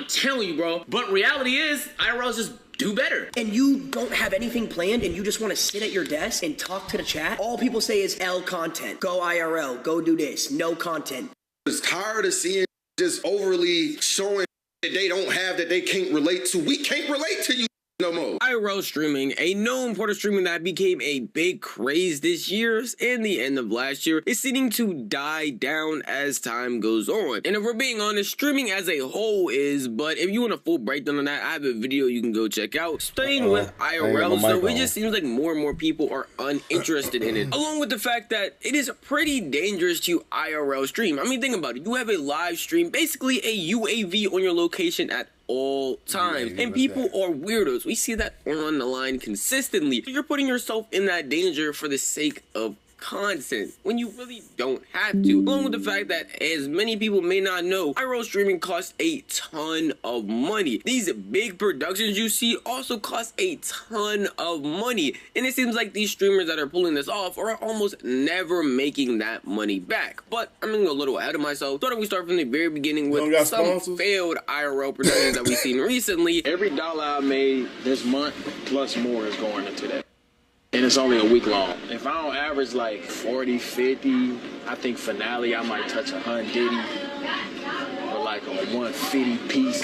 I'm telling you, bro. But reality is, IRLs just do better. And you don't have anything planned and you just want to sit at your desk and talk to the chat, all people say is L content. Go IRL, go do this, no content. It's tired of seeing just overly showing that they don't have, that they can't relate to. We can't relate to you no more. IRL streaming, a known part of streaming that became a big craze this year and the end of last year, is seeming to die down as time goes on. And if we're being honest, streaming as a whole is, but if you want a full breakdown on that, I have a video you can go check out. Staying with IRL, so it just seems like more and more people are uninterested in it. Along with the fact that it is pretty dangerous to IRL stream. I mean, think about it. You have a live stream, basically a UAV on your location at all times, and people are weirdos. We see that on the line consistently. So you're putting yourself in that danger for the sake of content when you really don't have to. Along with the fact that, as many people may not know, IRL streaming costs a ton of money. These big productions you see also cost a ton of money, and it seems like these streamers that are pulling this off are almost never making that money back. But I'm gonna go a little ahead of myself. Thought we start from the very beginning with some failed IRL productions that we've seen recently. Every dollar I made this month plus more is going into that. And it's only a week long. If I don't average like 40, 50, I think finale I might touch 100 or like a 150 piece.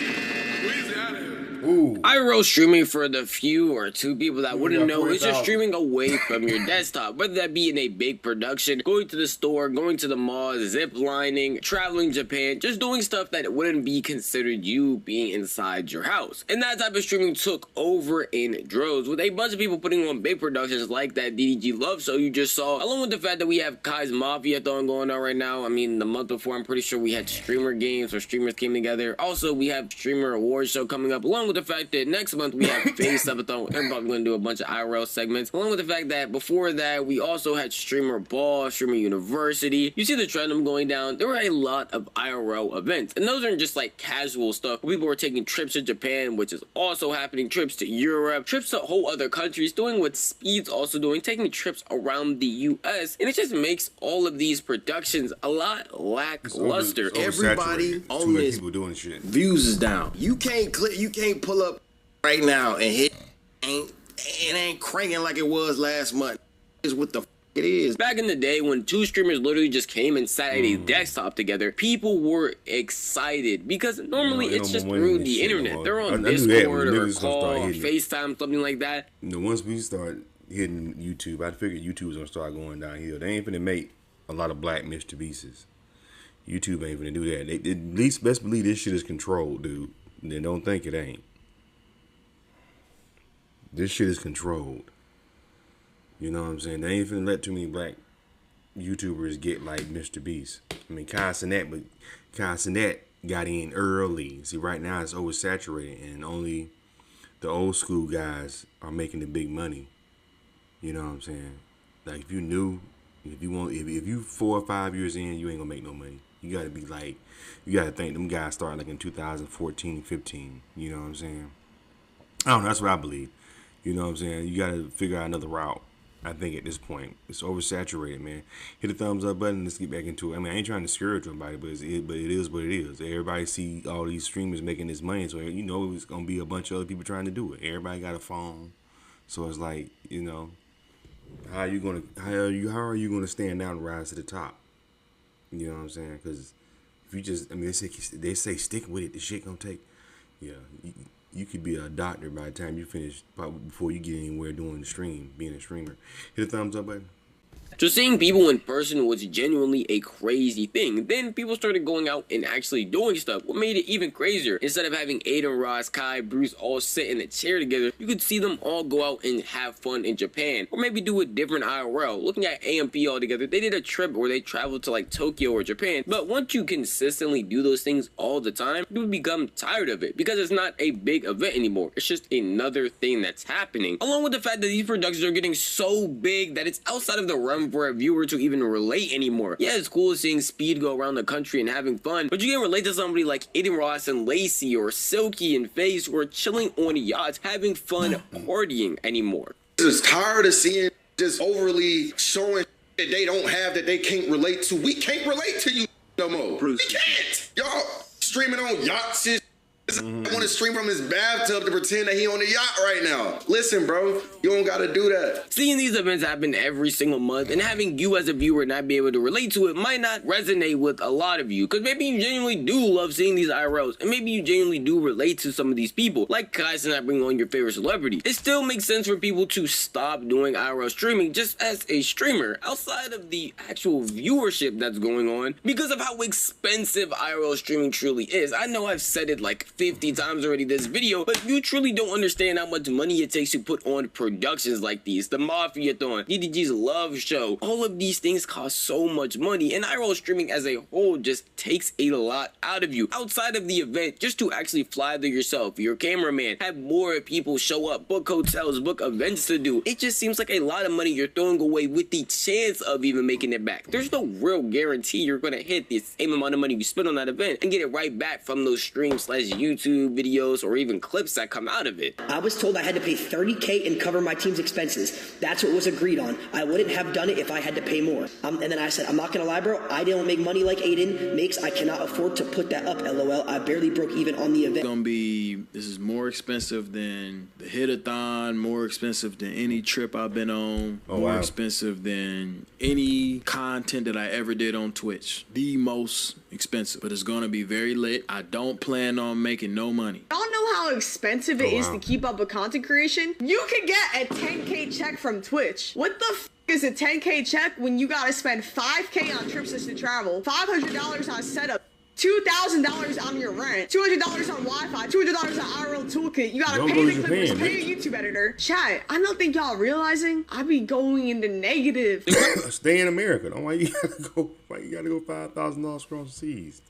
Ooh. IRL streaming, for the few or two people that wouldn't know, is just streaming away from your desktop, whether that be in a big production, going to the store, going to the mall, zip lining, traveling Japan, just doing stuff that wouldn't be considered you being inside your house. And that type of streaming took over in droves, with a bunch of people putting on big productions like that DDG Love Show you just saw, along with the fact that we have Kai's Mafia thing going on right now. I mean, the month before, I'm pretty sure we had streamer games where streamers came together. Also, we have streamer awards show coming up, along with the fact that next month we have Face Subathon. We're probably going to do a bunch of IRL segments, along with the fact that before that we also had Streamer Ball, Streamer University. You see the trend I'm going down. There were a lot of IRL events, and those aren't just like casual stuff. People were taking trips to Japan, which is also happening, trips to Europe, trips to whole other countries, doing what Speed's also doing, taking trips around the US, and it just makes all of these productions a lot lackluster. Everybody on this views is down. You can't click, you can't pull up right now and hit, it ain't cranking like it was last month. Is what the it is. Back in the day when two streamers literally just came and sat at a desktop together, people were excited because normally it's just through the internet. They're on Discord or call or FaceTime, something like that. You know, once we start hitting YouTube, I figured YouTube was gonna start going downhill. They ain't finna make a lot of black Mr. Beasts. YouTube ain't finna do that. They at least best believe this shit is controlled, dude. They don't think it ain't. This shit is controlled. You know what I'm saying? They ain't finna let too many black YouTubers get like Mr. Beast. I mean, Kai Cenat got in early. See, right now it's oversaturated, and only the old school guys are making the big money. You know what I'm saying? Like, if you knew, if you 4 or 5 years in, you ain't gonna make no money. You gotta be like, you gotta think them guys started like in 2014, 15. You know what I'm saying? I don't know. That's what I believe. You know what I'm saying? You gotta figure out another route. I think at this point it's oversaturated, man. Hit the thumbs up button. Let's get back into it. I mean, I ain't trying to discourage anybody, but it is what it is. Everybody see all these streamers making this money, so you know it's gonna be a bunch of other people trying to do it. Everybody got a phone, so it's like, you know, how are you gonna stand out and rise to the top? You know what I'm saying? Because if you just, I mean, they say stick with it. The shit gonna take. Yeah, you could be a doctor by the time you finish, probably before you get anywhere doing the stream, being a streamer. Hit the thumbs up button. So seeing people in person was genuinely a crazy thing. Then people started going out and actually doing stuff. What made it even crazier, instead of having Aiden, Ross, Kai, Bruce all sit in a chair together, you could see them all go out and have fun in Japan. Or maybe do a different IRL. Looking at AMP all together, they did a trip where they traveled to like Tokyo or Japan. But once you consistently do those things all the time, you would become tired of it, because it's not a big event anymore. It's just another thing that's happening. Along with the fact that these productions are getting so big that it's outside of the realm for a viewer to even relate anymore. Yeah, it's cool seeing Speed go around the country and having fun, but you can't relate to somebody like Aiden Ross and Lacey or Silky and Face who are chilling on yachts having fun partying anymore. Just tired of seeing just overly showing that they don't have, that they can't relate to. We can't relate to you no more. Bruce. We can't. Y'all streaming on yachts and I want to stream from his bathtub to pretend that he on the yacht right now. Listen, bro, you don't gotta do that. Seeing these events happen every single month and having you as a viewer not be able to relate to it might not resonate with a lot of you, because maybe you genuinely do love seeing these IRLs, and maybe you genuinely do relate to some of these people, like Kais and I bring on your favorite celebrity. It still makes sense for people to stop doing IRL streaming just as a streamer, outside of the actual viewership that's going on, because of how expensive IRL streaming truly is. I know I've said it like 50 times already this video, but you truly don't understand how much money it takes to put on productions like these. The Mafia-thon, DDG's Love Show, all of these things cost so much money, and IRL streaming as a whole just takes a lot out of you. Outside of the event, just to actually fly there yourself, your cameraman, have more people show up, book hotels, book events to do. It just seems like a lot of money you're throwing away with the chance of even making it back. There's no real guarantee you're gonna hit the same amount of money you spent on that event and get it right back from those streams slash YouTube videos or even clips that come out of it. I was told I had to pay $30K and cover my team's expenses. That's what was agreed on. I wouldn't have done it if I had to pay more. And then I said, I'm not gonna lie, bro. I don't make money like Aiden makes. I cannot afford to put that up, LOL. I barely broke even on the event. This is more expensive than the hit-a-thon, more expensive than any trip I've been on, more expensive than any content that I ever did on Twitch. The most expensive, but it's gonna be very lit. I don't plan on making no money. Y'all know how expensive it is to keep up with content creation? You could get a 10K check from Twitch. What the f is a 10K check when you gotta spend 5K on trips just to travel, $500 on setup, $2,000 on your rent, $200 on Wi-Fi, $200 on IRL toolkit. You gotta pay the clippers, pay your YouTube editor. Chat, I don't think y'all realizing I be going into negative. Stay in America. Don't why you gotta go $5,000 across the seas.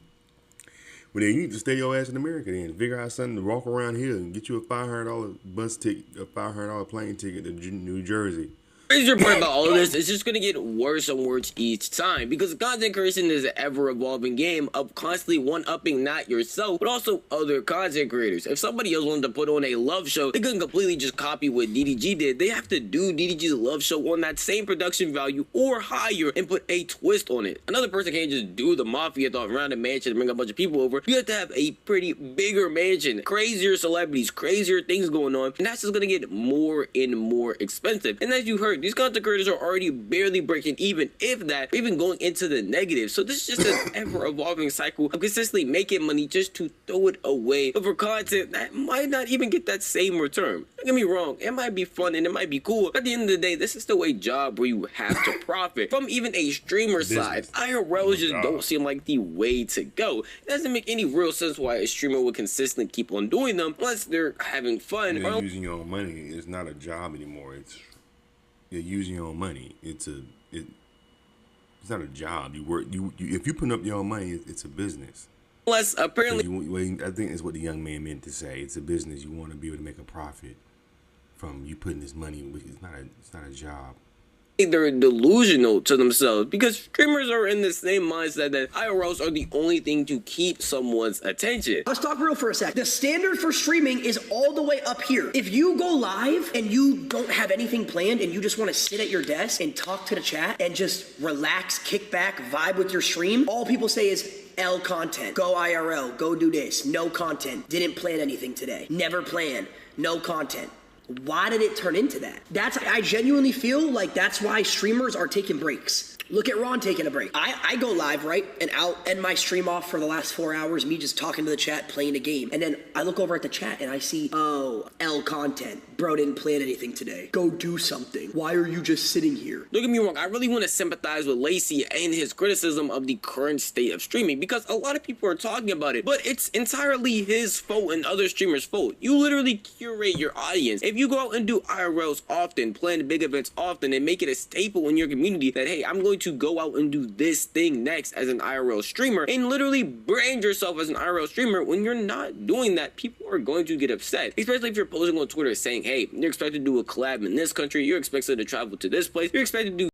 Well, then you need to stay your ass in America then. Figure out something to walk around here and get you a $500 bus ticket, a $500 plane ticket to New Jersey. The crazier part about all of this is just going to get worse and worse each time, because content creation is an ever-evolving game of constantly one-upping not yourself, but also other content creators. If somebody else wanted to put on a love show, they couldn't completely just copy what DDG did. They have to do DDG's love show on that same production value or higher and put a twist on it. Another person can't just do the Mafia-thon around a mansion and bring a bunch of people over. You have to have a pretty bigger mansion, crazier celebrities, crazier things going on, and that's just going to get more and more expensive. And as you heard, these content creators are already barely breaking even, if that, even going into the negative. So this is just an ever-evolving cycle of consistently making money just to throw it away. But for content that might not even get that same return. Don't get me wrong, it might be fun and it might be cool, but at the end of the day, this is still a job where you have to profit. From even a streamer side, IRLs just don't seem like the way to go. It doesn't make any real sense why a streamer would consistently keep on doing them unless they're having fun. You're using your own money. It's not a job anymore. You're using your own money. It's not a job. You work. You if you put up your own money, it's a business. Unless apparently, I think that's what the young man meant to say. It's a business. You want to be able to make a profit from you putting this money. It's not a job. They're delusional to themselves, because streamers are in the same mindset that IRLs are the only thing to keep someone's attention. Let's talk real for a sec. The standard for streaming is all the way up here. If you go live and you don't have anything planned and you just want to sit at your desk and talk to the chat and just relax, kick back, vibe with your stream, all people say is L content, go IRL, go do this, no content, didn't plan anything today, never plan, no content. Why did it turn into that? I genuinely feel like that's why streamers are taking breaks. Look at Ron taking a break. I go live, right? And I'll end my stream off for the last 4 hours, me just talking to the chat, playing a game. And then I look over at the chat and I see, oh, L content. Bro didn't plan anything today. Go do something. Why are you just sitting here? Don't get me wrong, I really want to sympathize with Lacey and his criticism of the current state of streaming, because a lot of people are talking about it, but it's entirely his fault and other streamers' fault. You literally curate your audience. If you go out and do IRLs often, plan big events often, and make it a staple in your community that, hey, I'm going to go out and do this thing next as an IRL streamer, and literally brand yourself as an IRL streamer, when you're not doing that, people are going to get upset. Especially if you're posting on Twitter saying, hey, you're expected to do a collab in this country, you're expected to travel to this place, you're expected to do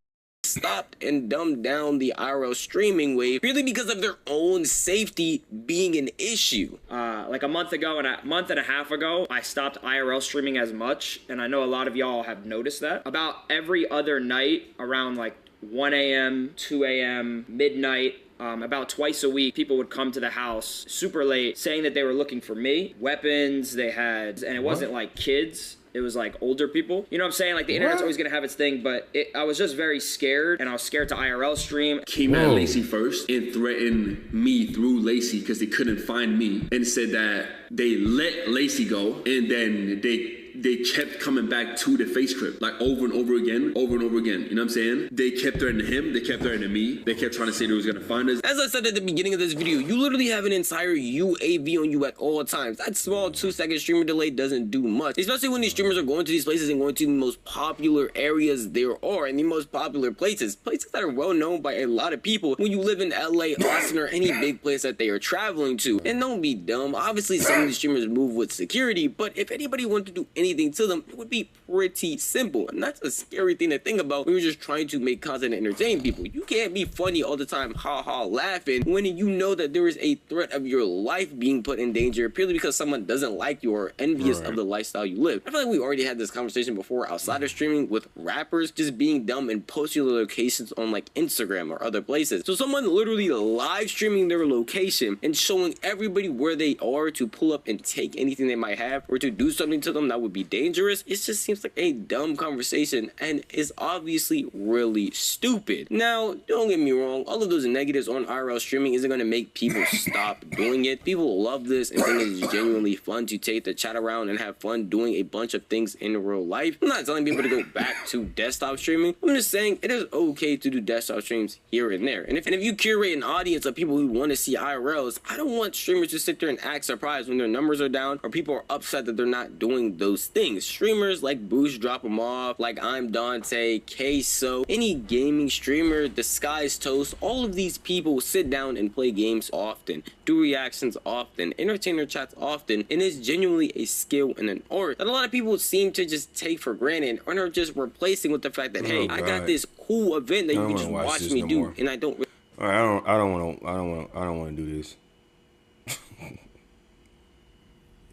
stopped and dumbed down the IRL streaming wave purely because of their own safety being an issue. Like a month ago and a month and a half ago, I stopped IRL streaming as much, and I know a lot of y'all have noticed that. About every other night around like 1 a.m., 2 a.m., midnight, About twice a week, people would come to the house super late saying that they were looking for me, weapons they had, and it wasn't like kids. It was like older people. You know what I'm saying? Like the internet's always gonna have its thing, but I was just very scared, and I was scared to IRL stream. Came at Lacey first and threatened me through Lacey because they couldn't find me, and said that they let Lacey go, and then they kept coming back to the face trip, like over and over again. You know what I'm saying? They kept threatening him, they kept threatening me, they kept trying to say they was gonna find us. As I said at the beginning of this video, you literally have an entire UAV on you at all times. That small 2-second streamer delay doesn't do much, especially when these streamers are going to these places and going to the most popular areas there are, and the most popular places that are well known by a lot of people when you live in LA, Austin, or any big place that they are traveling to. And don't be dumb, obviously some of these streamers move with security, but if anybody wanted to do anything to them, it would be pretty simple. And that's a scary thing to think about when you're just trying to make content and entertain people. You can't be funny all the time, ha ha, laughing, when you know that there is a threat of your life being put in danger purely because someone doesn't like you or envious of the lifestyle you live. I feel like we already had this conversation before outside of streaming with rappers just being dumb and posting their locations on like Instagram or other places. So someone literally live streaming their location and showing everybody where they are to pull up and take anything they might have or to do something to them that would be dangerous. It just seems like a dumb conversation and is obviously really stupid. Now, don't get me wrong, all of those negatives on IRL streaming isn't going to make people stop doing it. People love this and think it's genuinely fun to take the chat around and have fun doing a bunch of things in real life. I'm not telling people to go back to desktop streaming. I'm just saying it is okay to do desktop streams here and there. And if you curate an audience of people who want to see IRLs, I don't want streamers to sit there and act surprised when their numbers are down or people are upset that they're not doing those things. Streamers like Boost Drop 'em Off, like I'm Dante, Queso, any gaming streamer, Disguised Toast, all of these people sit down and play games often, do reactions often, entertain their chats often, and it's genuinely a skill and an art that a lot of people seem to just take for granted or are just replacing with the fact that, hey, I got this cool event that you can just watch me do, and I don't. All right, I don't want to do this.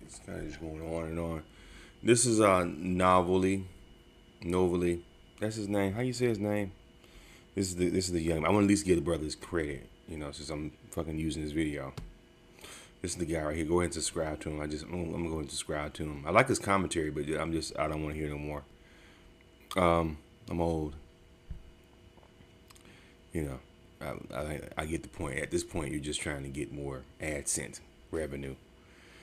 It's kind of just going on and on. This is Novely. That's his name. How you say his name? This is the young. I want to at least give the brothers credit, you know, since I'm fucking using this video. This is the guy right here. Go ahead and subscribe to him. I'm gonna go ahead and subscribe to him. I like his commentary, but I don't want to hear no more. I'm old. You know, I get the point. At this point, you're just trying to get more AdSense revenue.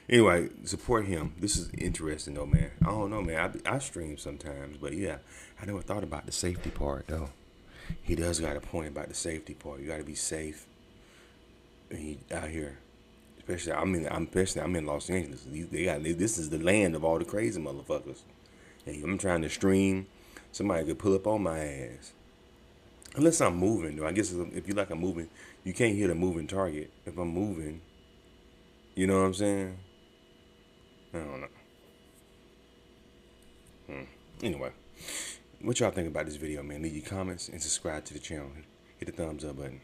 Anyway, support him. This is interesting though, man. I don't know, man. I stream sometimes, but yeah, I never thought about the safety part though. He does got a point about the safety part. You got to be safe out here, especially I'm in Los Angeles. This is the land of all the crazy motherfuckers. And I'm trying to stream. Somebody could pull up on my ass. Unless I'm moving, though. I guess if you like I'm moving, you can't hit a moving target. If I'm moving, you know what I'm saying? I don't know. Anyway, what y'all think about this video, man? Leave your comments and subscribe to the channel. Hit the thumbs up button.